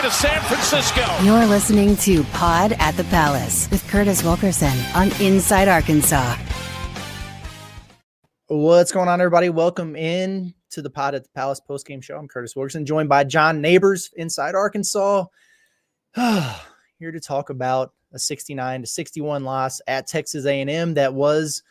to San Francisco. You're listening to Pod at the Palace with Curtis Wilkerson on Inside Arkansas. What's going on, everybody? Welcome in to the Pod at the Palace postgame show. I'm Curtis Wilkerson, joined by John Neighbors, Inside Arkansas. Here to talk about a 69-61 loss at Texas A&M that was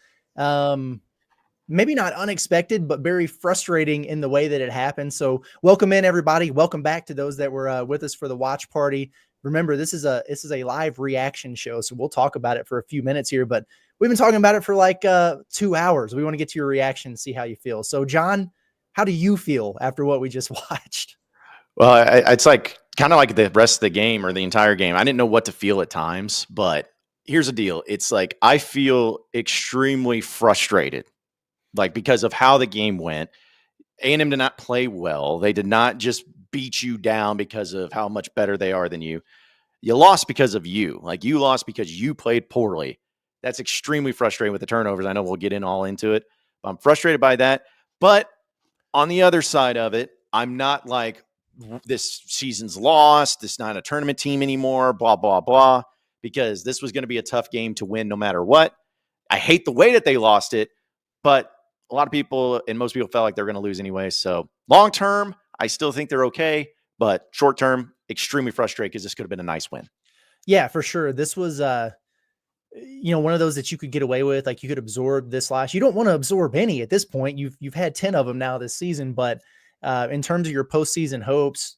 maybe not unexpected, but very frustrating in the way that it happened. So welcome in, everybody. Welcome back to those that were with us for the watch party. Remember, this is a live reaction show, so we'll talk about it for a few minutes here, but we've been talking about it for like 2 hours. We want to get to your reaction and see how you feel. So, John, how do you feel after what we just watched? Well, it's like kind of like the rest of the game or the entire game. I didn't know what to feel at times, but here's the deal. It's like I feel extremely frustrated, like because of how the game went. A&M did not play well. They did not just beat you down because of how much better they are than you. You lost because of you. Like you lost because you played poorly. That's extremely frustrating with the turnovers. I know we'll get all into it. I'm frustrated by that. But on the other side of it, I'm not like this season's lost. This is not a tournament team anymore, blah, blah, blah, because this was going to be a tough game to win no matter what. I hate the way that they lost it, but a lot of people and most people felt like they're going to lose anyway. So long term, I still think they're okay, but short term, extremely frustrated because this could have been a nice win. Yeah, for sure. This was, one of those that you could get away with. Like you could absorb this loss. You don't want to absorb any at this point. You've had 10 of them now this season, but in terms of your postseason hopes,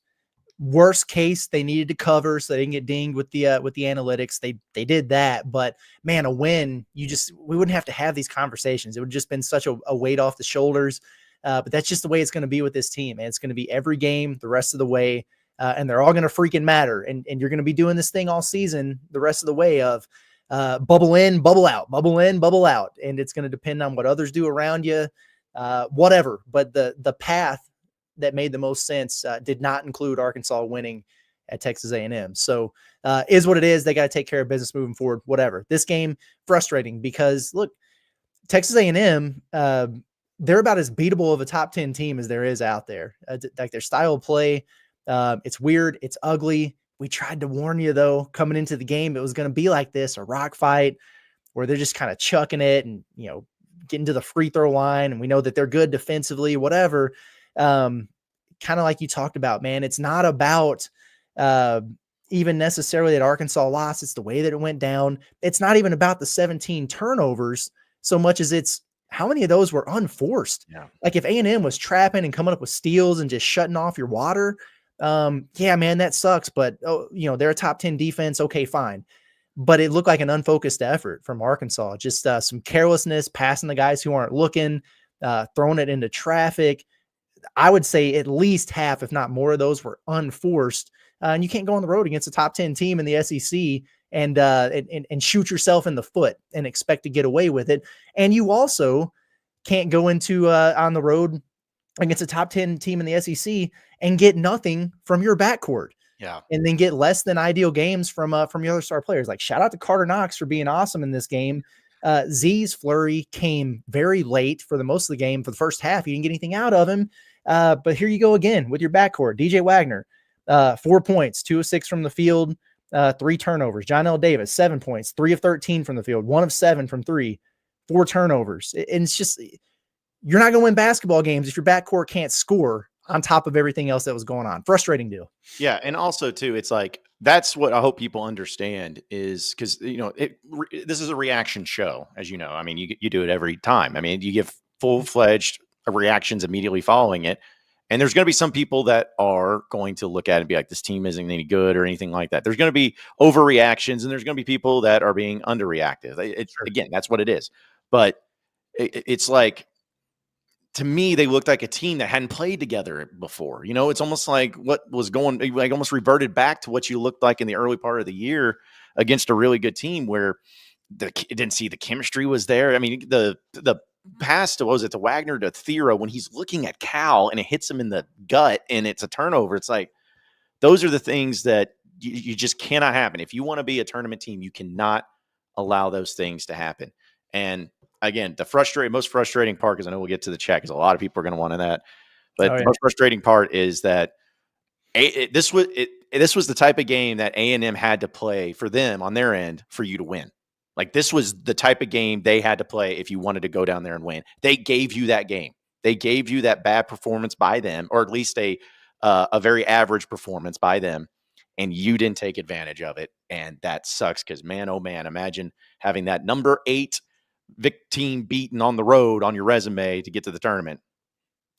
worst case, they needed to cover so they didn't get dinged with the analytics. They did that, but man, a win, we wouldn't have to have these conversations. It would just been such a weight off the shoulders. But that's just the way it's going to be with this team. And it's going to be every game the rest of the way. And they're all going to freaking matter. And you're going to be doing this thing all season, the rest of the way of bubble in, bubble out, bubble in, bubble out. And it's going to depend on what others do around you, whatever. But the path that made the most sense did not include Arkansas winning at Texas A&M. So is what it is. They got to take care of business moving forward, whatever. This game, frustrating because, look, Texas A&M, they're about as beatable of a top 10 team as there is out there. Like their style of play, it's weird. It's ugly. We tried to warn you, though, coming into the game, it was going to be like this, a rock fight where they're just kind of chucking it and, getting to the free throw line. And we know that they're good defensively, whatever. Kind of like you talked about, man, it's not about even necessarily that Arkansas lost. It's the way that it went down. It's not even about the 17 turnovers so much as it's how many of those were unforced. Yeah. Like if A&M was trapping and coming up with steals and just shutting off your water, yeah, man, that sucks. But, they're a top 10 defense. Okay, fine. But it looked like an unfocused effort from Arkansas. Just some carelessness, passing the guys who aren't looking, throwing it into traffic. I would say at least half, if not more of those were unforced. And you can't go on the road against a top 10 team in the SEC and shoot yourself in the foot and expect to get away with it. And you also can't go into on the road against a top 10 team in the SEC and get nothing from your backcourt. Yeah. And then get less than ideal games from your other star players. Like shout out to Carter Knox for being awesome in this game. Z's flurry came very late for the most of the game. For the first half, you didn't get anything out of him. But here you go again with your backcourt. DJ Wagner, 4 points, 2 of 6 from the field, 3 turnovers. John L. Davis, 7 points, 3 of 13 from the field, 1 of 7 from 3, 4 turnovers. And it's just, you're not going to win basketball games if your backcourt can't score on top of everything else that was going on. Frustrating deal. Yeah. And also too, it's like, that's what I hope people understand is because, this is a reaction show, as you know. I mean, you do it every time. I mean, you give full-fledged reactions immediately following it. And there's going to be some people that are going to look at it and be like, this team isn't any good or anything like that. There's going to be overreactions and there's going to be people that are being underreactive. Again, that's what it is. But it's like, to me, they looked like a team that hadn't played together before. It's almost like what was going, like almost reverted back to what you looked like in the early part of the year against a really good team where it didn't see the chemistry was there. I mean, the pass to Wagner to Thera when he's looking at Cal and it hits him in the gut and it's a turnover. It's like, those are the things that you just cannot happen. If you want to be a tournament team, you cannot allow those things to happen. And again, the most frustrating part, because I know we'll get to the chat because a lot of people are going to want to that. But the most frustrating part is that This was the type of game that A&M had to play for them on their end for you to win. Like, this was the type of game they had to play if you wanted to go down there and win. They gave you that game. They gave you that bad performance by them, or at least a very average performance by them, and you didn't take advantage of it. And that sucks because, man, oh man, imagine having that number 8 Vic team beaten on the road on your resume to get to the tournament.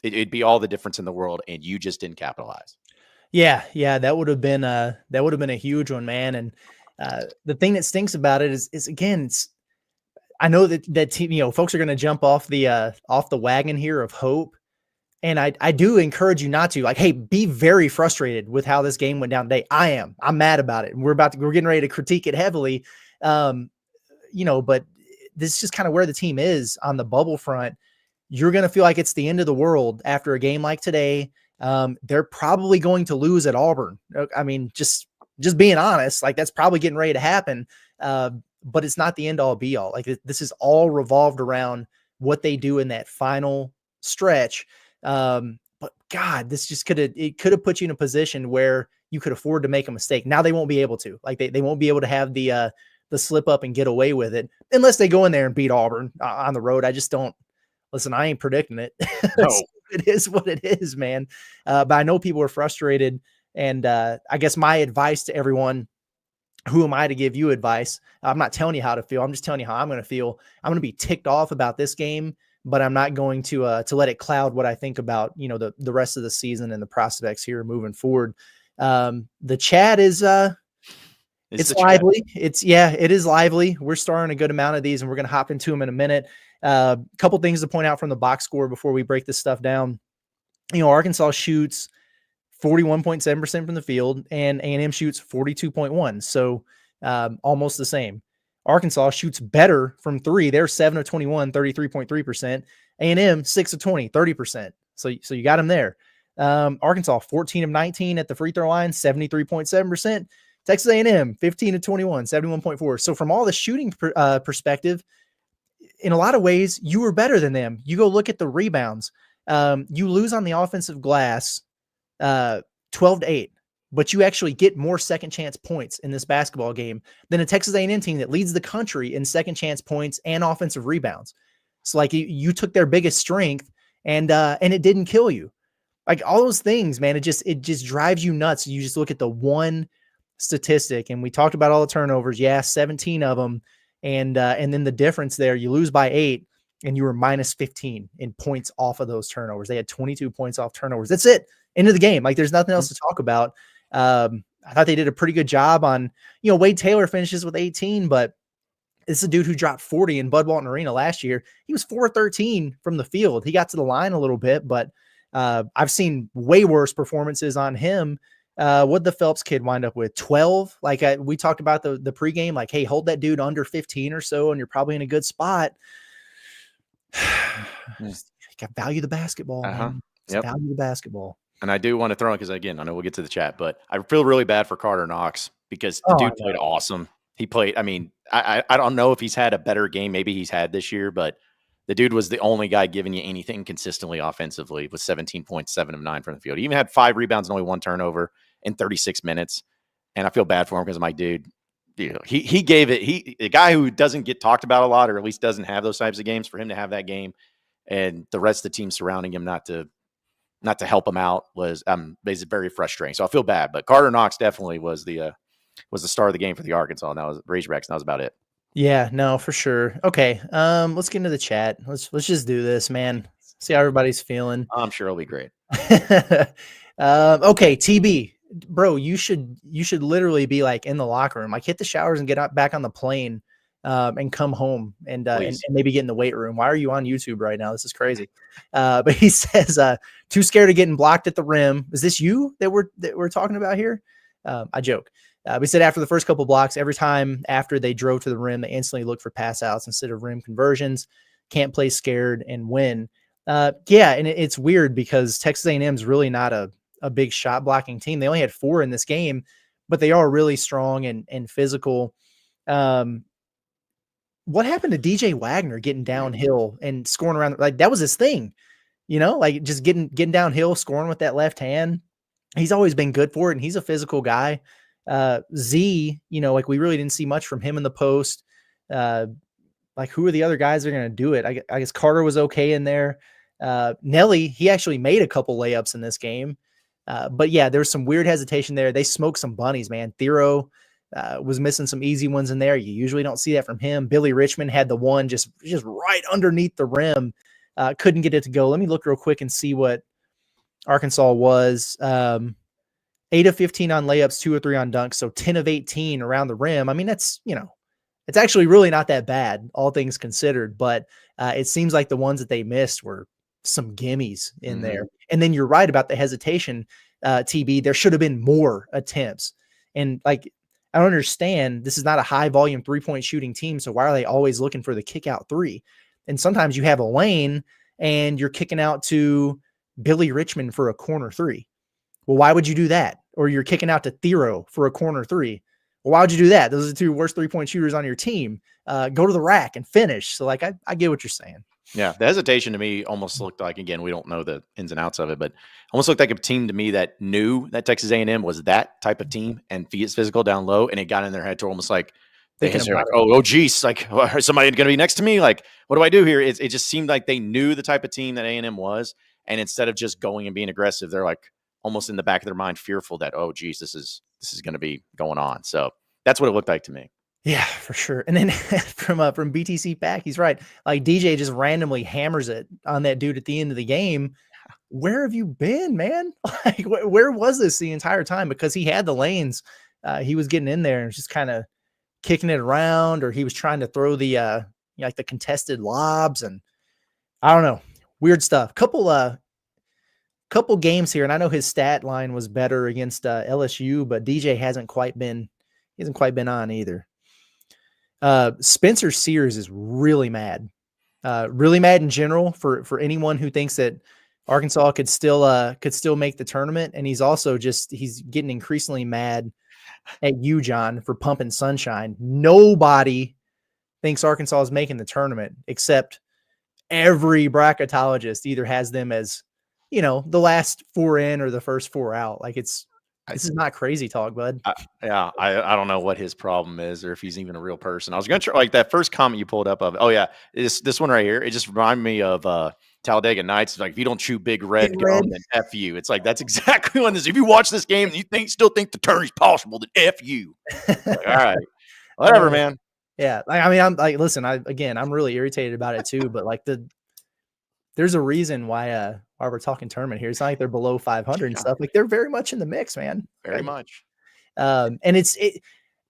It'd be all the difference in the world, and you just didn't capitalize. Yeah, that would have been a huge one, man. And the thing that stinks about it is again, I know that team, folks are going to jump off the wagon here of hope, and I do encourage you not to. Like, hey, be very frustrated with how this game went down today. I'm mad about it, and we're getting ready to critique it heavily. But this is just kind of where the team is on the bubble front. You're going to feel like it's the end of the world after a game like today. They're probably going to lose at Auburn. I mean, just being honest, like that's probably getting ready to happen. But it's not the end all be all. Like this is all revolved around what they do in that final stretch. But God, this just could have put you in a position where you could afford to make a mistake. Now they won't be able to. Like they won't be able to have the slip up and get away with it unless they go in there and beat Auburn on the road. I just don't. Listen, I ain't predicting it. No. It is what it is, man. But I know people are frustrated. And I guess my advice to everyone, who am I to give you advice? I'm not telling you how to feel. I'm just telling you how I'm going to feel. I'm going to be ticked off about this game, but I'm not going to let it cloud what I think about, the rest of the season and the prospects here moving forward. The chat is it's lively. It is lively. We're starting a good amount of these, and we're going to hop into them in a minute. Couple things to point out from the box score before we break this stuff down. Arkansas shoots 41.7% from the field, and A&M shoots 42.1%. So almost the same. Arkansas shoots better from three. They're 7 of 21, 33.3%. A&M 6 of 20, 30%. So you got them there. Arkansas 14 of 19 at the free throw line, 73.7%. Texas A&M 15 of 21, 71.4%. So from all the shooting perspective, in a lot of ways, you were better than them. You go look at the rebounds. You lose on the offensive glass 12-8, but you actually get more second chance points in this basketball game than a Texas A&M team that leads the country in second chance points and offensive rebounds. So like you took their biggest strength and it didn't kill you. Like all those things, man, it just drives you nuts. You just look at the one statistic, and we talked about all the turnovers. Yeah, 17 of them. And then the difference there, you lose by 8 and you were minus 15 in points off of those turnovers. They had 22 points off turnovers. That's it. End of the game. Like there's nothing else to talk about. I thought they did a pretty good job on, Wade Taylor finishes with 18, but it's a dude who dropped 40 in Bud Walton Arena last year. He was 4-13 from the field. He got to the line a little bit, but I've seen way worse performances on him. What'd the Phelps kid wind up with? 12? Like we talked about the pregame, like, hey, hold that dude under 15 or so, and you're probably in a good spot. Got value the basketball. Man. Yep. Value the basketball. And I do want to throw in, because again, I know we'll get to the chat, but I feel really bad for Carter Knox because the dude played awesome. He played, I mean, I don't know if he's had a better game. Maybe he's had this year, but the dude was the only guy giving you anything consistently offensively with 17 points, 7 of 9 from the field. He even had 5 rebounds and only 1 turnover in 36 minutes. And I feel bad for him because I'm like, dude, he gave it. A guy who doesn't get talked about a lot, or at least doesn't have those types of games, for him to have that game and the rest of the team surrounding him not to help him out was very frustrating. So I feel bad, but Carter Knox definitely was the star of the game for the Arkansas. And that was Razorbacks. And that was about it. Yeah, no, for sure. Okay. Let's get into the chat. Let's just do this, man. See how everybody's feeling. I'm sure it'll be great. Okay. TB, bro, you should literally be like in the locker room, like hit the showers and get back on the plane, and come home and maybe get in the weight room. Why are you on YouTube right now? This is crazy. But he says, too scared of getting blocked at the rim. Is this you that we're talking about here? I joke. We said after the first couple blocks, every time after they drove to the rim, they instantly looked for pass outs instead of rim conversions. Can't play scared and win. Yeah, and it's weird because Texas A&M is really not a big shot blocking team. They only had 4 in this game, but they are really strong and physical. What happened to DJ Wagner getting downhill and scoring around? Like that was his thing, like just getting downhill, scoring with that left hand. he's always been good for it, and he's a physical guy. Z, like we really didn't see much from him in the post. Like who are the other guys that are going to do it? I guess Carter was okay in there. Nelly, he actually made a couple layups in this game. But yeah, there was some weird hesitation there. They smoked some bunnies, man. Thero was missing some easy ones in there. You usually don't see that from him. Billy Richmond had the one just right underneath the rim. Couldn't get it to go. Let me look real quick and see what Arkansas was. 8 of 15 on layups, 2 or 3 on dunks. So 10 of 18 around the rim. I mean, that's, it's actually really not that bad, all things considered, but it seems like the ones that they missed were some gimmies in there. And then you're right about the hesitation, TB. There should have been more attempts. And like, I don't understand. This is not a high volume 3-point shooting team. So why are they always looking for the kick out 3? And sometimes you have a lane and you're kicking out to Billy Richmond for a corner 3. Well, why would you do that? Or you're kicking out to Thero for a corner 3. Well, why would you do that? Those are the 2 worst 3-point shooters on your team. Go to the rack and finish. So like, I get what you're saying. Yeah. The hesitation to me almost looked like, again, we don't know the ins and outs of it, but almost looked like a team to me that knew that Texas A&M was that type of team and is physical down low. And it got in their head to almost like, they're like, oh, geez, like, is somebody going to be next to me? Like, what do I do here? It just seemed like they knew the type of team that A&M was. And instead of just going and being aggressive, they're like almost in the back of their mind fearful that, oh, geez, this is going to be going on. So that's what it looked like to me. Yeah, for sure. And then from BTC Pack, he's right. Like DJ just randomly hammers it on that dude at the end of the game. Where have you been, man? Like, where was this the entire time? Because he had the lanes. He was getting in there and just kind of kicking it around, or he was trying to throw the like the contested lobs, and I don't know, weird stuff. Couple games here, and I know his stat line was better against LSU, but DJ hasn't quite been on either. Spencer Sears is really mad in general for anyone who thinks that Arkansas could still make the tournament. And he's also he's getting increasingly mad at you, John, for pumping Sunshine. Nobody thinks Arkansas is making the tournament except every bracketologist either has them as, the last 4 in or the first 4 out. Like this is not crazy talk, bud. I don't know what his problem is or if he's even a real person. I was going to try like that first comment you pulled up of, oh yeah, this one right here. It just reminded me of Talladega Nights. Like, if you don't chew big red gum, then F you. It's like, that's exactly what this is. If you watch this game and you still think the tourney's possible, then F you. Like, all right, whatever, man. Yeah. I mean, I'm like, listen, I'm really irritated about it too, but like there's a reason why we're talking tournament here. It's not like they're below 500 and stuff. Like, they're very much in the mix, man. Very much. And this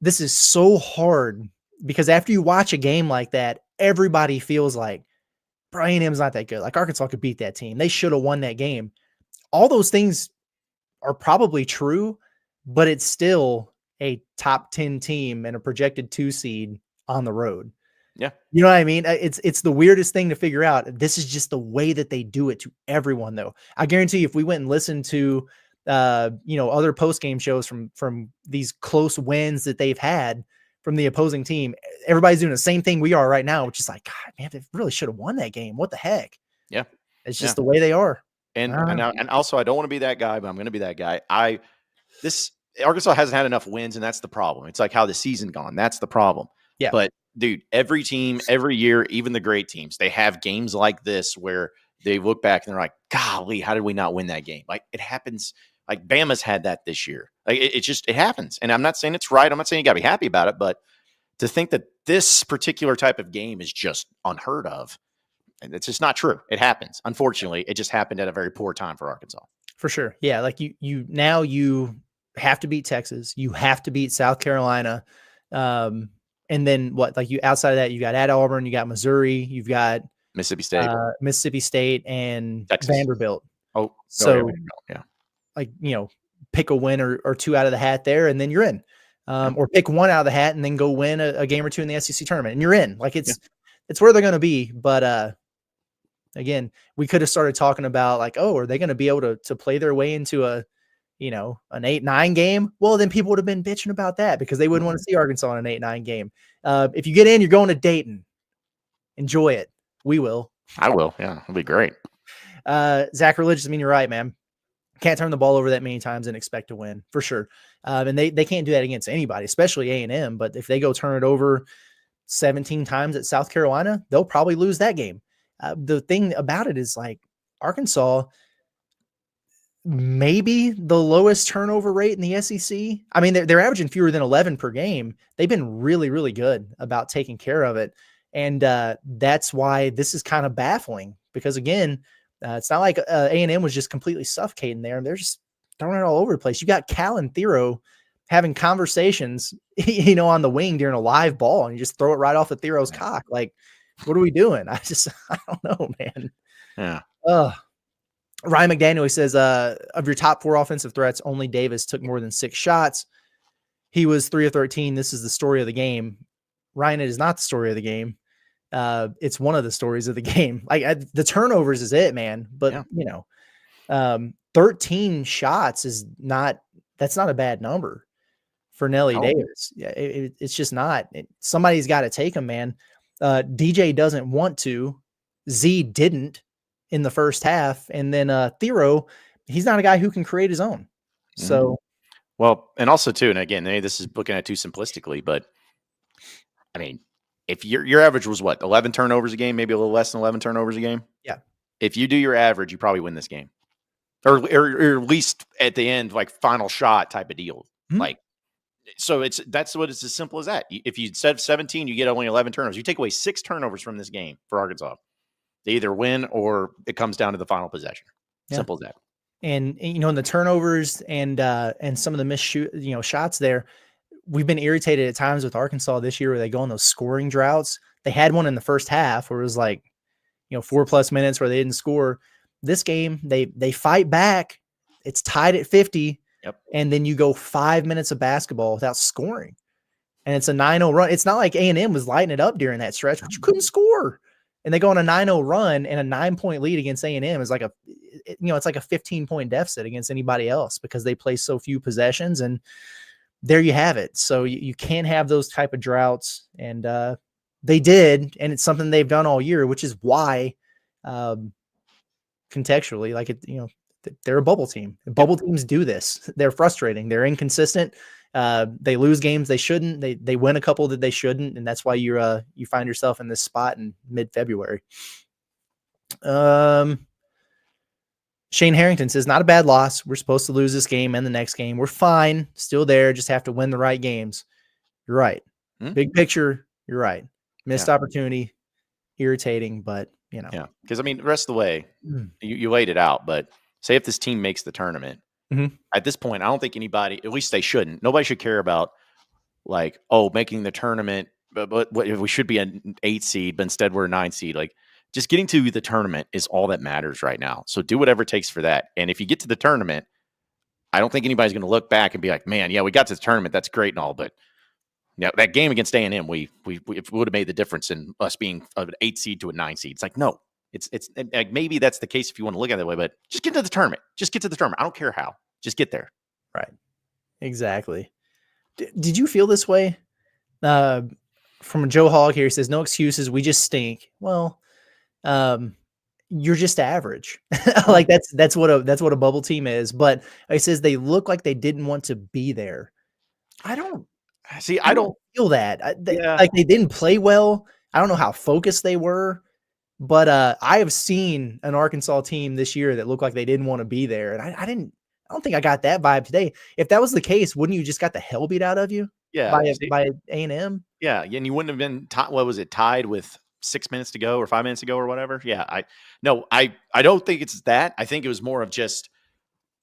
is so hard because after you watch a game like that, everybody feels like A&M's not that good. Like, Arkansas could beat that team. They should have won that game. All those things are probably true, but it's still a top 10 team and a projected 2 seed on the road. Yeah. You know what I mean? It's the weirdest thing to figure out. This is just the way that they do it to everyone, though. I guarantee you, if we went and listened to, other post-game shows from these close wins that they've had from the opposing team, everybody's doing the same thing we are right now, which is like, God, man, they really should have won that game. What the heck? Yeah. It's just the way they are. And also, I don't want to be that guy, but I'm going to be that guy. Arkansas hasn't had enough wins, and that's the problem. It's like how the season gone. That's the problem. Yeah. But dude, every team, every year, even the great teams, they have games like this where they look back and they're like, golly, how did we not win that game? Like, it happens. Like, Bama's had that this year. Like, it happens. And I'm not saying it's right. I'm not saying you got to be happy about it, but to think that this particular type of game is just unheard of, and it's just not true. It happens. Unfortunately, it just happened at a very poor time for Arkansas. For sure. Yeah. Like you have to beat Texas. You have to beat South Carolina. And then what? Like, you outside of that, you got at Auburn, you got Missouri, you've got Mississippi State, and Texas. Vanderbilt. Oh, so yeah. Like, pick a win or 2 out of the hat there, and then you're in. Or pick 1 out of the hat and then go win a game or 2 in the SEC tournament, and you're in. Like, it's where they're going to be. But again, we could have started talking about like, oh, are they going to be able to play their way into an 8-9 game? Well, then people would have been bitching about that because they wouldn't want to see Arkansas in an 8-9 game. If you get in, you're going to Dayton. Enjoy it. We will. I will. Yeah, it'll be great. Zach Religious, I mean, you're right, man. Can't turn the ball over that many times and expect to win, for sure. And they can't do that against anybody, especially A&M. But if they go turn it over 17 times at South Carolina, they'll probably lose that game. The thing about it is, like, Arkansas, maybe the lowest turnover rate in the SEC. I mean, they're averaging fewer than 11 per game. They've been really, really good about taking care of it. And that's why this is kind of baffling, because, again, it's not like A&M was just completely suffocating there. They're just throwing it all over the place. You got Cal and Thero having conversations, on the wing during a live ball, and you just throw it right off of Thero's cock. Like, what are we doing? I don't know, man. Yeah. Ryan McDaniel, he says, of your top 4 offensive threats, only Davis took more than 6 shots. He was 3 of 13. This is the story of the game. Ryan, it is not the story of the game. It's one of the stories of the game. Like, the turnovers is it, man. But, 13 shots that's not a bad number for Nelly Davis. Yeah, it's just not. Somebody's got to take him, man. DJ doesn't want to. Z didn't in the first half. And then Thero, he's not a guy who can create his own. So, well, and also too, and again, this is looking at it too simplistically, but I mean, if your average was what, 11 turnovers a game, maybe a little less than 11 turnovers a game. Yeah. If you do your average, you probably win this game, or at least at the end, like final shot type of deal. Mm-hmm. Like, so it's as simple as that. If you instead of 17, you get only 11 turnovers. You take away 6 turnovers from this game for Arkansas. They either win or it comes down to the final possession. Simple as that. And in the turnovers and some of the missed shots there, we've been irritated at times with Arkansas this year where they go on those scoring droughts. They had one in the first half where it was like, 4+ minutes where they didn't score. This game, they fight back. It's tied at 50. Yep. And then you go 5 minutes of basketball without scoring. And it's a 9-0 run. It's not like A&M was lighting it up during that stretch, but you couldn't score. And they go on a 9-0 run, and a 9-point lead against A&M is like it's like a 15-point deficit against anybody else because they play so few possessions. And there you have it. So you can't have those type of droughts. And they did, and it's something they've done all year, which is why contextually, like, they're a bubble team. Bubble teams do this. They're frustrating. They're inconsistent. They lose games they shouldn't. They win a couple that they shouldn't, and that's why you find yourself in this spot in mid-February. Shane Harrington says, not a bad loss. We're supposed to lose this game and the next game. We're fine. Still there. Just have to win the right games. You're right. Big picture, you're right. Missed opportunity. Irritating, but, Yeah, because, I mean, the rest of the way, you laid it out, but say if this team makes the tournament, at this point, I don't think anybody, at least they shouldn't, nobody should care about, like, making the tournament, but if we should be an 8 seed, but instead we're a 9 seed. Like, just getting to the tournament is all that matters right now. So do whatever it takes for that. And if you get to the tournament, I don't think anybody's going to look back and be like, man, yeah, we got to the tournament. That's great and all, but that game against A&M, we would have made the difference in us being an 8 seed to a 9 seed. It's like, no, it's like, maybe that's the case if you want to look at it that way, but just get to the tournament. Just get to the tournament. I don't care how. Just get there. Right. Exactly. Did you feel this way? From Joe Hogg here, he says, no excuses. We just stink. Well, you're just average. Like, that's what a bubble team is. But he says they look like they didn't want to be there. I don't feel that. Like, they didn't play well. I don't know how focused they were, but I have seen an Arkansas team this year that looked like they didn't want to be there, and I don't think I got that vibe today. If that was the case, wouldn't you just got the hell beat out of you? Yeah, by A&M. Yeah, and you wouldn't have been what was it, tied with 6 minutes to go or 5 minutes to go or whatever. Yeah, I don't think it's that. I think it was more of just,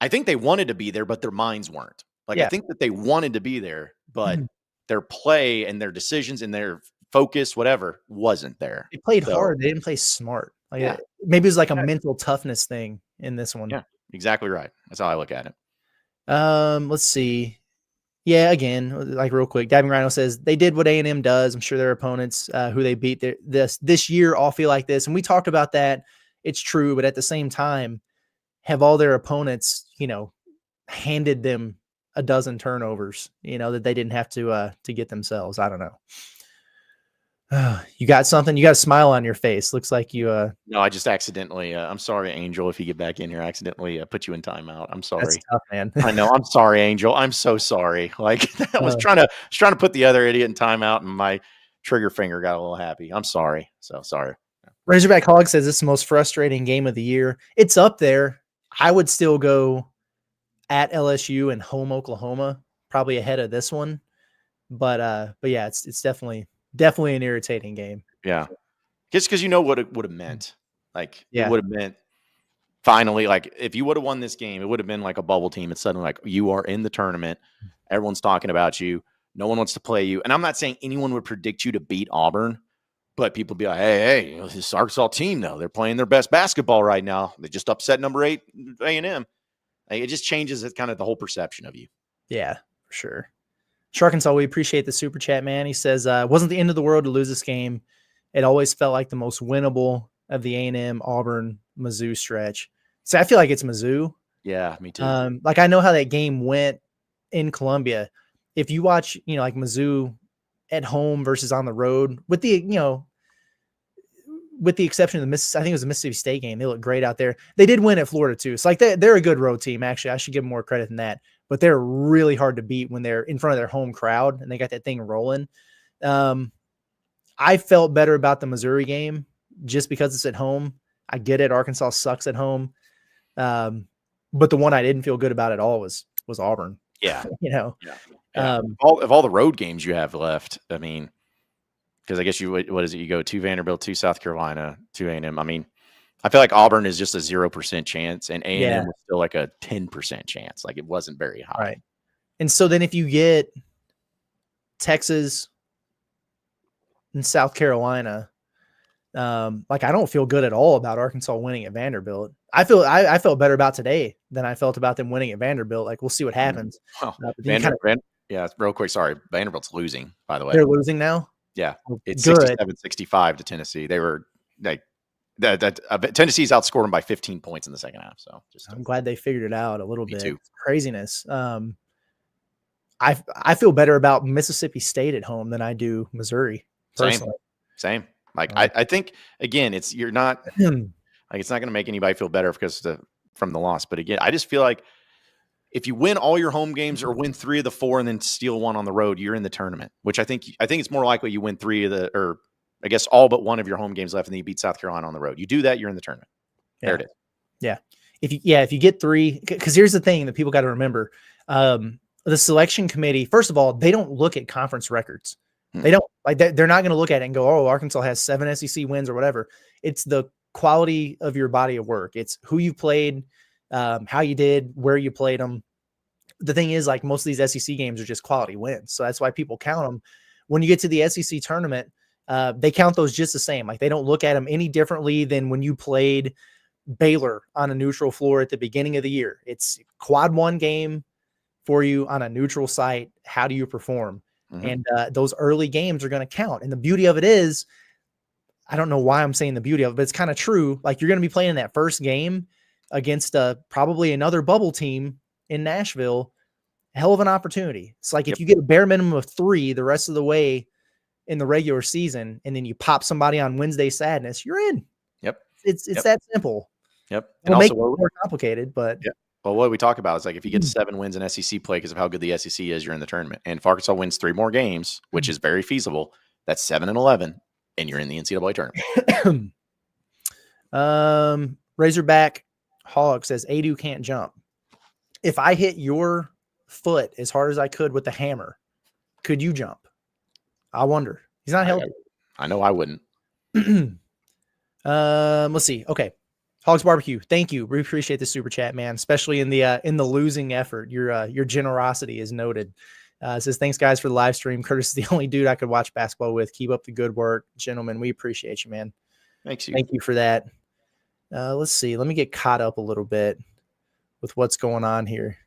I think they wanted to be there, but their minds weren't. Like, I think that they wanted to be there, but their play and their decisions and their focus, whatever, wasn't there. They played hard. They didn't play smart. Like, maybe it was like a mental toughness thing in this one. Yeah, exactly right. That's how I look at it. Let's see. Yeah, again, like, real quick, Diving Rhino says they did what A&M does. I'm sure their opponents who they beat this year all feel like this. And we talked about that. It's true. But at the same time, have all their opponents, handed them a dozen turnovers, that they didn't have to get themselves? I don't know. You got something? You got a smile on your face. Looks like you. No, I just accidentally. I'm sorry, Angel. If you get back in here, I accidentally put you in timeout. I'm That's sorry. tough, man. I know. I'm sorry, Angel. I'm so sorry. Like I was trying to put the other idiot in timeout, and my trigger finger got a little happy. I'm sorry. So sorry. Razorback Hog says this is the most frustrating game of the year. It's up there. I would still go at LSU and home Oklahoma, probably ahead of this one. But yeah, it's definitely an irritating game. Yeah. Just because you know what it would have meant. Like Yeah. it would have meant finally, like if you would have won this game, it would have been like a bubble team. It's suddenly like you are in the tournament. Everyone's talking about you. No one wants to play you. And I'm not saying anyone would predict you to beat Auburn, but people be like, hey, you know, this Arkansas team, though, they're playing their best basketball right now. They just upset number 8 A&M. Like, it just changes it, kind of the whole perception of you. Yeah, for sure. Sharkansas, we appreciate the super chat, man. He says, wasn't the end of the world to lose this game. It always felt like the most winnable of the A&M, Auburn, Mizzou stretch. So I feel like it's Mizzou. Yeah, me too. Like I know how that game went in Columbia. If you watch, like Mizzou at home versus on the road, with the exception of I think it was the Mississippi State game. They look great out there. They did win at Florida too. So like they're a good road team. Actually, I should give them more credit than that. But they're really hard to beat when they're in front of their home crowd and they got that thing rolling. I felt better about the Missouri game just because it's at home. I get it. Arkansas sucks at home. But the one I didn't feel good about at all was Auburn. Yeah. Yeah. Of all the road games you have left, I mean, because I guess what is it? You go to Vanderbilt, to South Carolina, to A&M. I mean, I feel like Auburn is just a 0% chance, and A&M was still like a 10% chance. Like it wasn't very high. Right. And so then if you get Texas and South Carolina, like I don't feel good at all about Arkansas winning at Vanderbilt. I felt better about today than I felt about them winning at Vanderbilt. Like we'll see what happens. Well, yeah, real quick. Sorry. Vanderbilt's losing, by the way. They're losing now. Yeah. It's 67-65 to Tennessee. They were like, Tennessee's outscored them by 15 points in the second half. So I'm glad they figured it out a little bit. Too. Craziness. I feel better about Mississippi State at home than I do Missouri. Same. Like I think again, you're not like it's not going to make anybody feel better from the loss. But again, I just feel like if you win all your home games or win 3 of the 4 and then steal 1 on the road, you're in the tournament. Which I think it's more likely you win 3 of or I guess all but 1 of your home games left, and then you beat South Carolina on the road. You do that, you're in the tournament. Yeah. There it is. Yeah. If you get 3, because here's the thing that people got to remember. The selection committee, first of all, they don't look at conference records. They don't like that. They're not going to look at it and go, oh, Arkansas has 7 SEC wins or whatever. It's the quality of your body of work. It's who you played, how you did, where you played them. The thing is, like most of these SEC games are just quality wins. So that's why people count them. When you get to the SEC tournament, they count those just the same. Like they don't look at them any differently than when you played Baylor on a neutral floor at the beginning of the year. It's quad 1 game for you on a neutral site. How do you perform? And those early games are going to count. And the beauty of it is, I don't know why I'm saying the beauty of it, but it's kind of true. Like you're going to be playing that first game against probably another bubble team in Nashville. Hell of an opportunity. It's like if you get a bare minimum of 3 the rest of the way in the regular season, and then you pop somebody on Wednesday Sadness, you're in. Yep. It's that simple. Yep. And it'll make it more complicated, but well, what we talk about is like if you get to 7 wins in SEC play because of how good the SEC is, you're in the tournament. And if Arkansas wins 3 more games, which is very feasible, that's 7-11, and you're in the NCAA tournament. Razorback Hog says Adu can't jump. If I hit your foot as hard as I could with the hammer, could you jump? I wonder. He's not healthy. I know I wouldn't. Let's see. Okay. Hogs Barbecue. Thank you. We appreciate the super chat, man, especially in the losing effort. Your generosity is noted. It says, thanks guys for the live stream. Curtis is the only dude I could watch basketball with. Keep up the good work, gentlemen. We appreciate you, man. Thank you for that. Let's see. Let me get caught up a little bit with what's going on here.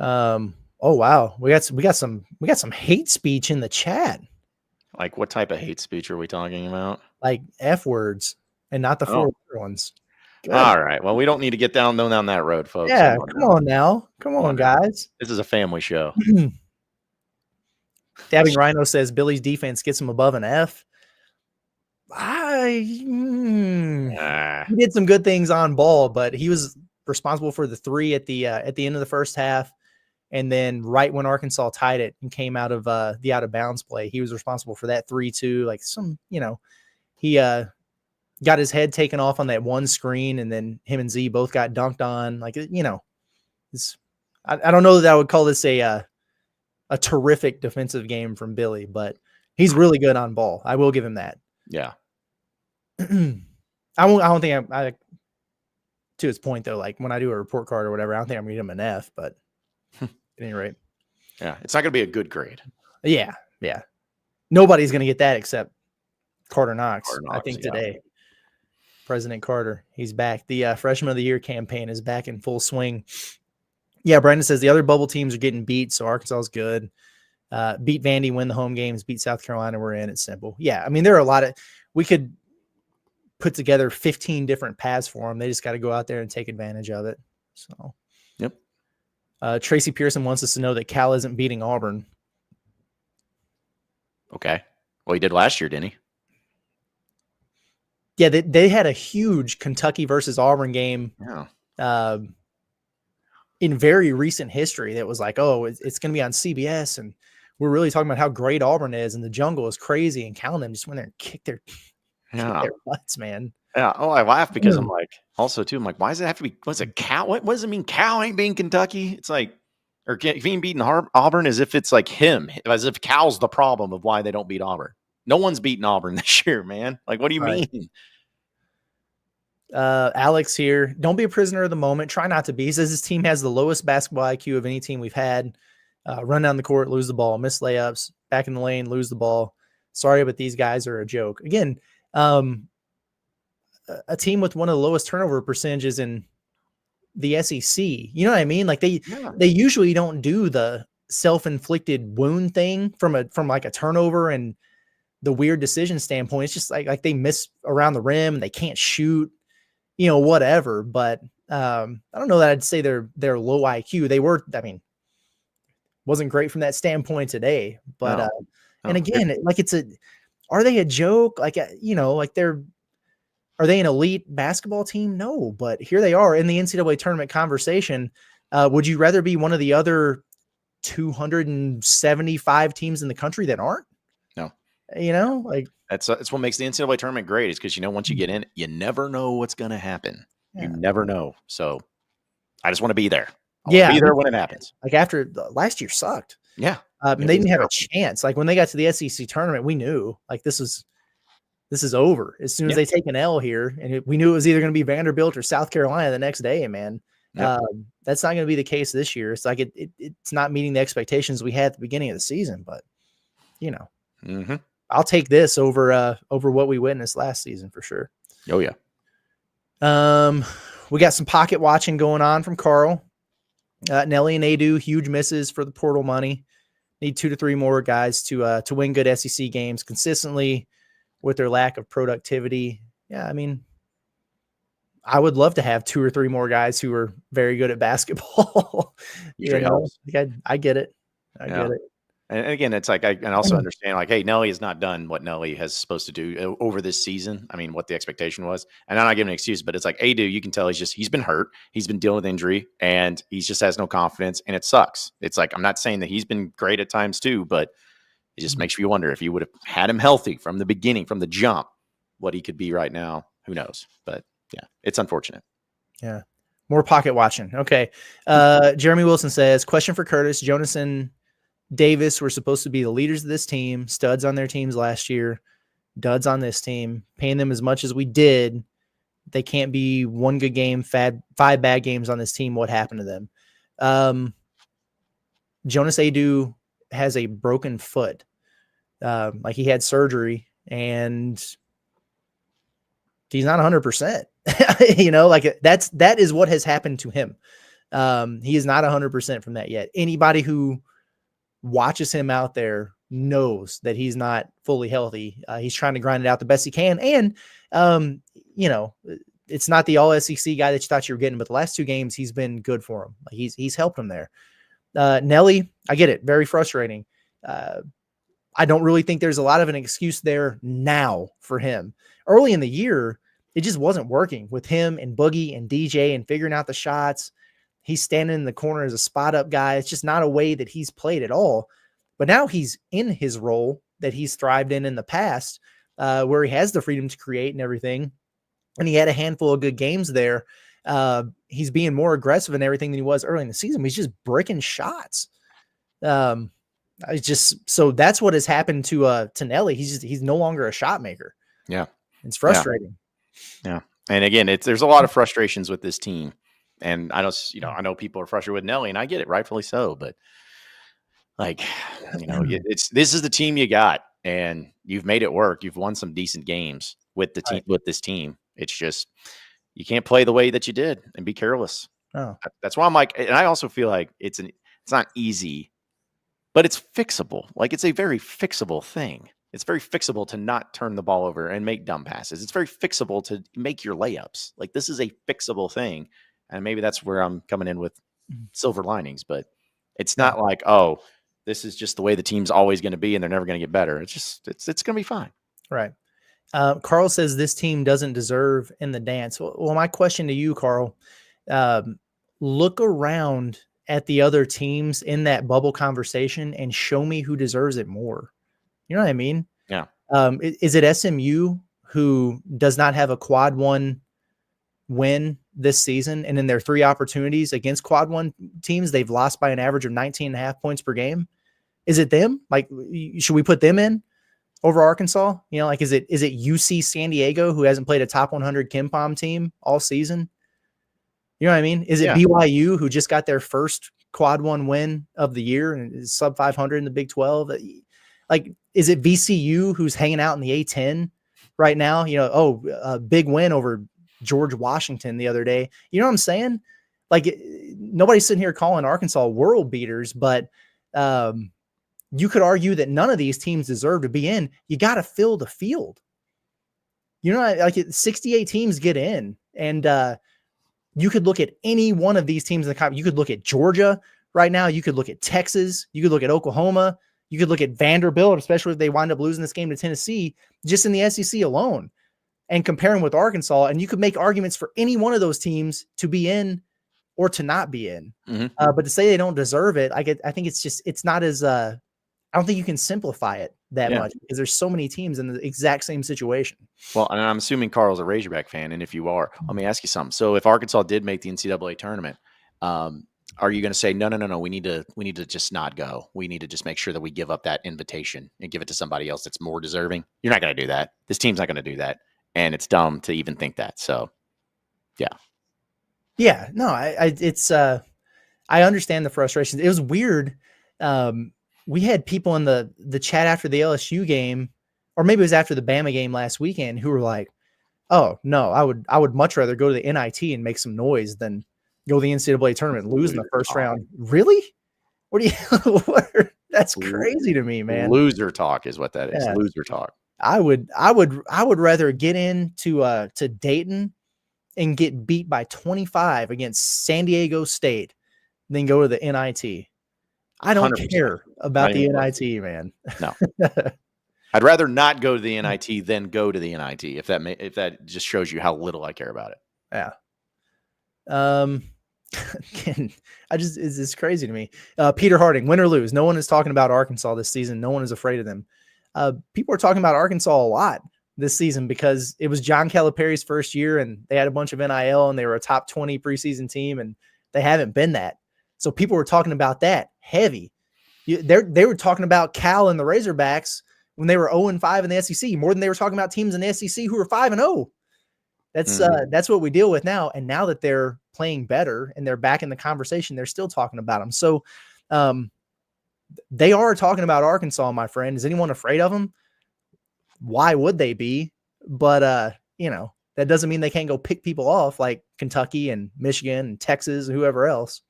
Oh wow. We got some hate speech in the chat. Like what type of hate speech are we talking about? Like F words and not the 4 ones. Good. All right. Well, we don't need to get down that road, folks. Yeah, come on now. Come on, guys. This is a family show. Dabbing Rhino says Billy's defense gets him above an F. He did some good things on ball, but he was responsible for the 3 at the end of the first half. And then right when Arkansas tied it and came out of the out of bounds play, he was responsible for that 3-2. Like he got his head taken off on that one screen, and then him and Z both got dunked on. Like, I don't know that I would call this a terrific defensive game from Billy, but he's really good on ball. I will give him that. Yeah. I don't think I to his point though, like when I do a report card or whatever, I don't think I'm gonna give him an F, but at any rate. Yeah. It's not going to be a good grade. Yeah. Yeah. Nobody's going to get that except Carter Knox, I think today. President Carter, he's back. The Freshman of the Year campaign is back in full swing. Yeah, Brandon says the other bubble teams are getting beat, so Arkansas is good. Beat Vandy, win the home games, beat South Carolina, we're in. It's simple. Yeah, I mean, there are a lot of – we could put together 15 different paths for them. They just got to go out there and take advantage of it. So, yep. Tracy Pearson wants us to know that Cal isn't beating Auburn. Okay. Well, he did last year, didn't he? Yeah, they had a huge Kentucky versus Auburn game in very recent history that was like, oh, it's going to be on CBS, and we're really talking about how great Auburn is, and the jungle is crazy, and Cal and them just went there and kicked their butts, man. Yeah. Oh, I laugh because I'm like, also too, I'm like, why does it have to be, what's it, Cal? What does it mean Cal ain't being Kentucky? It's like, or being beating Auburn as if it's like him, as if Cal's the problem of why they don't beat Auburn. No one's beaten Auburn this year, man. Like, what do you mean? Alex here. Don't be a prisoner of the moment. Try not to be. He says his team has the lowest basketball IQ of any team we've had. Run down the court, lose the ball, miss layups, back in the lane, lose the ball. Sorry, but these guys are a joke. Again, a team with one of the lowest turnover percentages in the SEC. You know what I mean? Like they usually don't do the self-inflicted wound thing from like a turnover and the weird decision standpoint. It's just like they miss around the rim and they can't shoot, whatever. But I don't know that I'd say they're low IQ. They were, wasn't great from that standpoint today. But and again, like are they a joke? Like, are they an elite basketball team? No, but here they are in the NCAA tournament conversation. Would you rather be one of the other 275 teams in the country that aren't? No. That's what makes the NCAA tournament great, is because, once you get in, you never know what's going to happen. Yeah. You never know. So I just want to be there. I be there when it happens. Like after last year sucked. Yeah. They didn't have a chance. Like when they got to the SEC tournament, we knew like this is over as soon as they take an L here. And we knew it was either going to be Vanderbilt or South Carolina the next day, man. Yep. That's not going to be the case this year. It's like it's not meeting the expectations we had at the beginning of the season, but mm-hmm. I'll take this over what we witnessed last season for sure. Oh yeah. We got some pocket watching going on from Carl. Nelly and Adu, huge misses for the portal money. Need 2 to 3 more guys to win good SEC games consistently with their lack of productivity. Yeah, I would love to have 2 or 3 more guys who are very good at basketball. Helps. I get it. I get it. And again, it's like I can also understand, like, hey, Nelly has not done what Nelly has supposed to do over this season. What the expectation was. And I'm not giving an excuse, but it's like, Adu, you can tell he's been hurt. He's been dealing with injury, and he just has no confidence, and it sucks. It's like, I'm not saying that he's been great at times too, but it just makes you wonder if you would have had him healthy from the beginning, from the jump, what he could be right now. Who knows? But yeah, it's unfortunate. Yeah. More pocket watching. Okay. Jeremy Wilson says, question for Curtis. Jonas and Davis were supposed to be the leaders of this team, studs on their teams last year, duds on this team, paying them as much as we did. They can't be one good game, 5 bad games on this team. What happened to them? Jonas Adu has a broken foot. Like he had surgery and he's not 100%, like that is what has happened to him. He is not 100% from that yet. Anybody who watches him out there knows that he's not fully healthy. He's trying to grind it out the best he can. And, it's not the all SEC guy that you thought you were getting, but the last 2 games, he's been good for him. He's helped him there. Nelly, I get it. Very frustrating. I don't really think there's a lot of an excuse there now for him. Early in the year, it just wasn't working with him and Boogie and DJ and figuring out the shots. He's standing in the corner as a spot up guy. It's just not a way that he's played at all. But now he's in his role that he's thrived in the past, where he has the freedom to create and everything. And he had a handful of good games there. He's being more aggressive and everything than he was early in the season. He's just bricking shots. It's just, so that's what has happened to Nelly. He's no longer a shot maker. Yeah. It's frustrating. Yeah. And again, there's a lot of frustrations with this team. And I know people are frustrated with Nelly, and I get it, rightfully so. But like, this is the team you got, and you've made it work. You've won some decent games with the team, with this team. It's just, you can't play the way that you did and be careless. Oh, that's why I'm like, and I also feel like it's not easy, but it's fixable. Like, it's a very fixable thing. It's very fixable to not turn the ball over and make dumb passes. It's very fixable to make your layups. Like, this is a fixable thing. And maybe that's where I'm coming in with silver linings, but it's not like, oh, this is just the way the team's always going to be and they're never going to get better. It's just, it's going to be fine. Right. Carl says this team doesn't deserve in the dance. Well, my question to you, Carl, look around at the other teams in that bubble conversation and show me who deserves it more. You know what I mean? Yeah. Is it SMU who does not have a quad one win this season? And in their 3 opportunities against quad one teams, they've lost by an average of 19.5 points per game. Is it them? Like, should we put them in over Arkansas? You know, like, is it UC San Diego, who hasn't played a top 100 KenPom team all season? You know what I mean? Is it BYU, who just got their first quad one win of the year and is sub 500 in the Big 12? Like, is it VCU, who's hanging out in the A10 right now? You know, a big win over George Washington the other day. You know what I'm saying? Like, nobody's sitting here calling Arkansas world beaters, but you could argue that none of these teams deserve to be in. You got to fill the field. You know, like, 68 teams get in, and you could look at any one of these teams in the conference. You could look at Georgia right now. You could look at Texas. You could look at Oklahoma. You could look at Vanderbilt, especially if they wind up losing this game to Tennessee, just in the SEC alone, and comparing with Arkansas. And you could make arguments for any one of those teams to be in or to not be in. Mm-hmm. But to say they don't deserve it, I think it's not as, I don't think you can simplify it that much, because there's so many teams in the exact same situation. Well, and I'm assuming Carl's a Razorback fan. And if you are, let me ask you something. So if Arkansas did make the NCAA tournament, are you going to say, no, we need to just not go. We need to just make sure that we give up that invitation and give it to somebody else that's more deserving? You're not going to do that. This team's not going to do that. And it's dumb to even think that. So, yeah. Yeah, no, I understand the frustrations. It was weird. We had people in the chat after the LSU game, or maybe it was after the Bama game last weekend, who were like, oh no, I would much rather go to the NIT and make some noise than go to the NCAA tournament and lose in the first round. Really? What do you, that's crazy to me, man. Loser talk is what that is. Yeah. Loser talk. I would rather get into to Dayton and get beat by 25 against San Diego State than go to the NIT. I don't 100%. Care about the NIT, man. No. I'd rather not go to the NIT than go to the NIT, if that just shows you how little I care about it. Yeah. Again, it's crazy to me. Peter Harding, win or lose, no one is talking about Arkansas this season. No one is afraid of them. People are talking about Arkansas a lot this season because it was John Calipari's first year and they had a bunch of NIL and they were a top 20 preseason team and they haven't been that. So people were talking about that heavy. They were talking about Cal and the Razorbacks when they were 0-5 in the SEC, more than they were talking about teams in the SEC who were 5-0. That's what we deal with now. And now that they're playing better and they're back in the conversation, they're still talking about them. So they are talking about Arkansas, my friend. Is anyone afraid of them? Why would they be? But, that doesn't mean they can't go pick people off like Kentucky and Michigan and Texas and whoever else.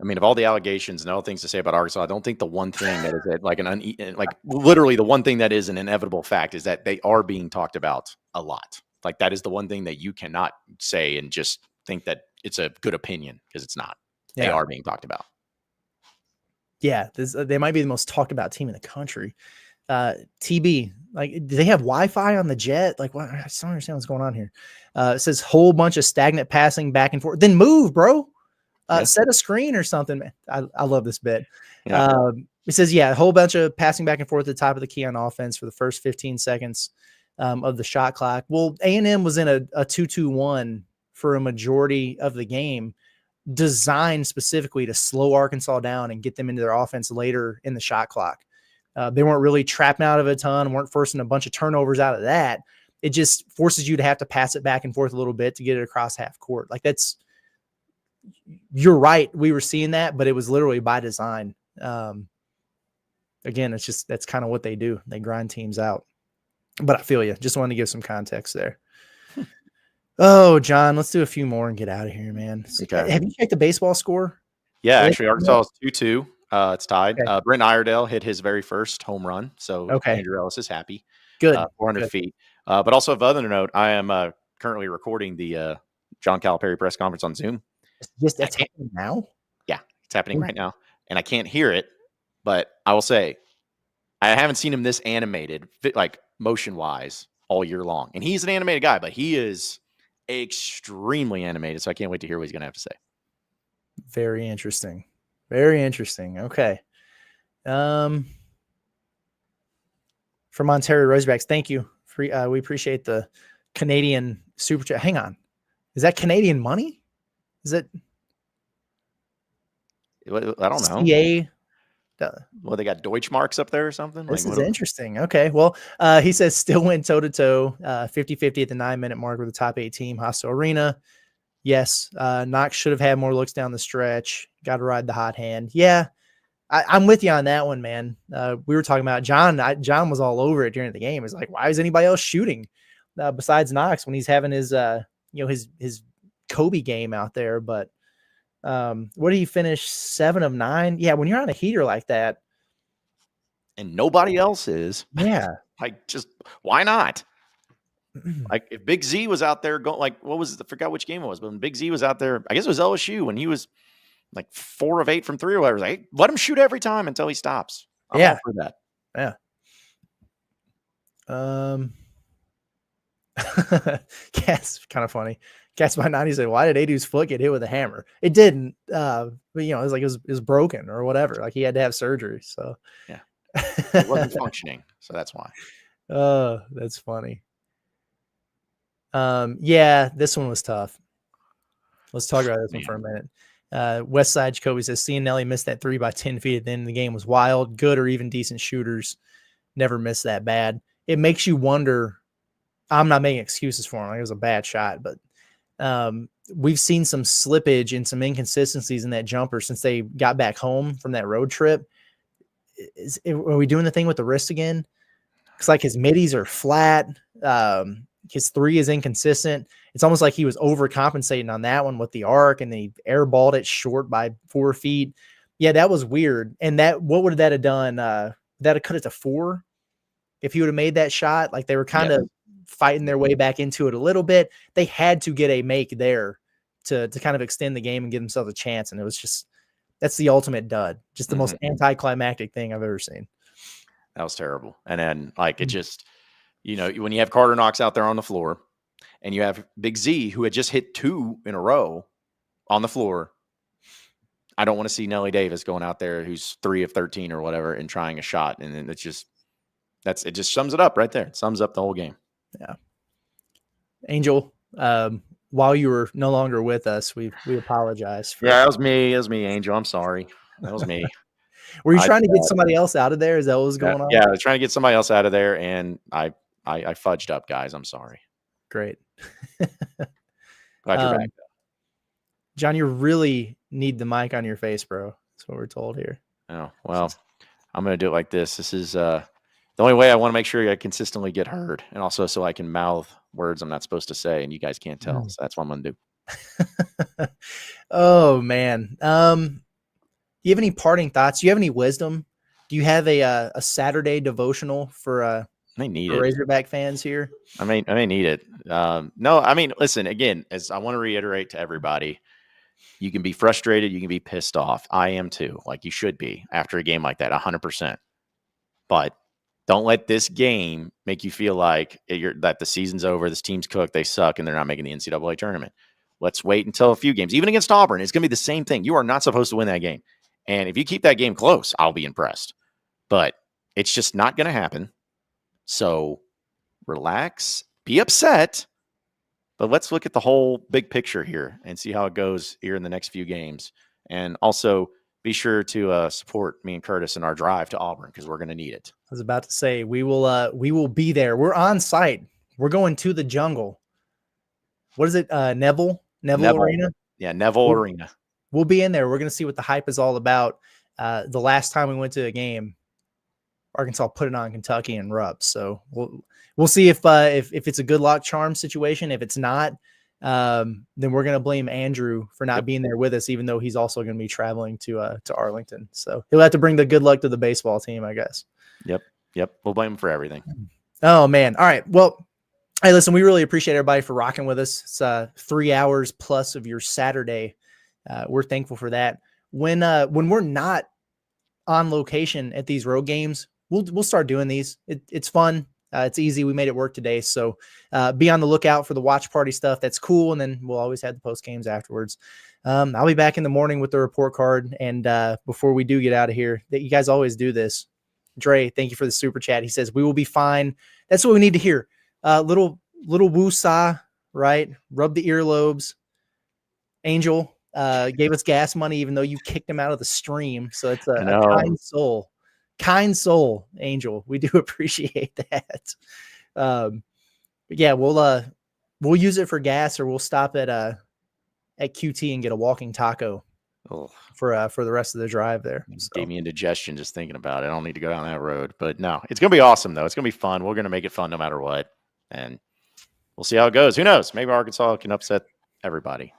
I mean, of all the allegations and all things to say about Arkansas, I don't think the one thing that is literally the one thing that is an inevitable fact is that they are being talked about a lot. Like, that is the one thing that you cannot say and just think that it's a good opinion, because it's not. Yeah. They are being talked about. Yeah, they might be the most talked about team in the country. TB, like, do they have Wi-Fi on the jet? Like, what? I just don't understand what's going on here. It says whole bunch of stagnant passing back and forth. Then move, bro. Set a screen or something. Man, I love this bit. Yeah. It says, a whole bunch of passing back and forth at the top of the key on offense for the first 15 seconds of the shot clock. Well, A&M was in a 2-2-1 for a majority of the game, designed specifically to slow Arkansas down and get them into their offense later in the shot clock. They weren't really trapping out of a ton, weren't forcing a bunch of turnovers out of that. It just forces you to have to pass it back and forth a little bit to get it across half court. Like, you're right. We were seeing that, but it was literally by design. Again, that's kind of what they do. They grind teams out. But I feel you. Just wanted to give some context there. Oh, John, let's do a few more and get out of here, man. Okay. Have you checked the baseball score? Yeah, actually, Arkansas is 2-2. It's tied. Okay. Brent Iredale hit his very first home run, so Andrew Ellis is happy. Good. 400 feet. But also, of other note, I am currently recording the John Calipari press conference on Zoom. It's happening now? Yeah, it's happening right now. And I can't hear it, but I will say I haven't seen him this animated, like motion-wise, all year long. And he's an animated guy, but he is extremely animated, so I can't wait to hear what he's going to have to say. Very interesting. Very interesting. Okay. From Ontario Rosebacks, thank you. We appreciate the Canadian super chat. Hang on. Is that Canadian money? Is it? I don't know. CA? Well, they got Deutschmarks up there or something? This is interesting. Okay. Well, he says still went toe-to-toe, 50-50 at the 9-minute mark with the top 8 team, Hostile Arena. Yes. Knox should have had more looks down the stretch. Got to ride the hot hand. Yeah. I'm with you on that one, man. We were talking about John. John was all over it during the game. It's like, why is anybody else shooting besides Knox when he's having his, his Kobe game out there? But what did he finish? 7 of 9. Yeah. When you're on a heater like that, and nobody else is, yeah, like, just why not? Like, if Big Z was out there going, like, what was it? I forgot which game it was, but when Big Z was out there, I guess it was LSU when he was like 4 of 8 from 3 or whatever. Like, hey, let him shoot every time until he stops. I'm all for that. Yeah. Cat's kind of funny. Cats by 90 said, why did Adu's foot get hit with a hammer? It didn't. But it was like it was broken or whatever. Like, he had to have surgery. So yeah, it wasn't functioning. So that's why. Oh, that's funny. Yeah, this one was tough. Let's talk about this one for a minute. Westside Jacoby says, seeing Nelly miss that 3 by 10 feet at the end of the game was wild. Good or even decent shooters never miss that bad. It makes you wonder. I'm not making excuses for him. Like, it was a bad shot, but we've seen some slippage and some inconsistencies in that jumper since they got back home from that road trip. Are we doing the thing with the wrist again? It's like his middies are flat. His 3 is inconsistent. It's almost like he was overcompensating on that one with the arc, and then he airballed it short by 4 feet. Yeah, that was weird. And what would that have done? That have cut it to 4 if he would have made that shot. Like, they were kind of fighting their way back into it a little bit. They had to get a make there to kind of extend the game and give themselves a chance. And it was just, that's the ultimate dud. Just the most anticlimactic thing I've ever seen. That was terrible. And then, like, it just, when you have Carter Knox out there on the floor and you have Big Z, who had just hit 2 in a row on the floor, I don't want to see Nelly Davis going out there who's 3 of 13 or whatever and trying a shot. And then it just sums it up right there. It sums up the whole game. Yeah. Angel, while you were no longer with us, we apologize. That was me. It was me, Angel. I'm sorry. That was me. Were you trying to get somebody else out of there? Is that what was going on? Yeah, I was trying to get somebody else out of there, and I fudged up, guys. I'm sorry. Great. Glad you're back. John, you really need the mic on your face, bro. That's what we're told here. Oh, well, I'm going to do it like this. This is the only way I want to make sure I consistently get heard, and also so I can mouth words I'm not supposed to say, and you guys can't tell. So that's what I'm going to do. Oh, man. Do you have any parting thoughts? Do you have any wisdom? Do you have a Saturday devotional for Razorback fans here? I may need it. No, I mean, listen, again, as I want to reiterate to everybody, you can be frustrated. You can be pissed off. I am too. Like, you should be after a game like that, 100%. But Don't let this game make you feel like that the season's over, this team's cooked, they suck, and they're not making the NCAA tournament. Let's wait until a few games. Even against Auburn, it's going to be the same thing. You are not supposed to win that game. And if you keep that game close, I'll be impressed. But it's just not going to happen. So relax, be upset, but let's look at the whole big picture here and see how it goes here in the next few games. And also be sure to support me and Curtis in our drive to Auburn because we're going to need it. I was about to say we will be there. We're on site. We're going to the jungle. What is it? Neville Arena? Yeah, Neville Arena. We'll be in there. We're going to see what the hype is all about. The last time we went to a game, Arkansas put it on Kentucky and Rupp. So we'll see if it's a good luck charm situation. If it's not, then we're going to blame Andrew for not being there with us, even though he's also going to be traveling to Arlington. So he'll have to bring the good luck to the baseball team, I guess. Yep. We'll blame him for everything. Oh man. All right. Well, hey, listen, we really appreciate everybody for rocking with us. It's 3 hours plus of your Saturday. We're thankful for that. When we're not on location at these road games, we'll start doing these. It's fun. It's easy. We made it work today. So be on the lookout for the watch party stuff. That's cool. And then we'll always have the post games afterwards. I'll be back in the morning with the report card. And before we do get out of here, that you guys always do this. Dre, thank you for the super chat. He says, we will be fine. That's what we need to hear. Little woo-saw, right? Rub the earlobes. Angel gave us gas money, even though you kicked him out of the stream. So it's a kind soul. Kind soul, Angel. We do appreciate that. But yeah, we'll use it for gas, or we'll stop at QT and get a walking taco for the rest of the drive there. So. Gave me indigestion just thinking about it. I don't need to go down that road. But no, it's gonna be awesome though. It's gonna be fun. We're gonna make it fun no matter what, and we'll see how it goes. Who knows? Maybe Arkansas can upset everybody.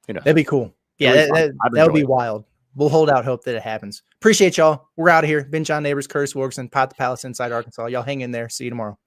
Who knows? That'd be cool. Yeah, that would be wild. We'll hold out hope that it happens. Appreciate y'all. We're out of here. Been John Neighbors, Curtis Wilkerson, Pot the Palace, Inside Arkansas. Y'all hang in there. See you tomorrow.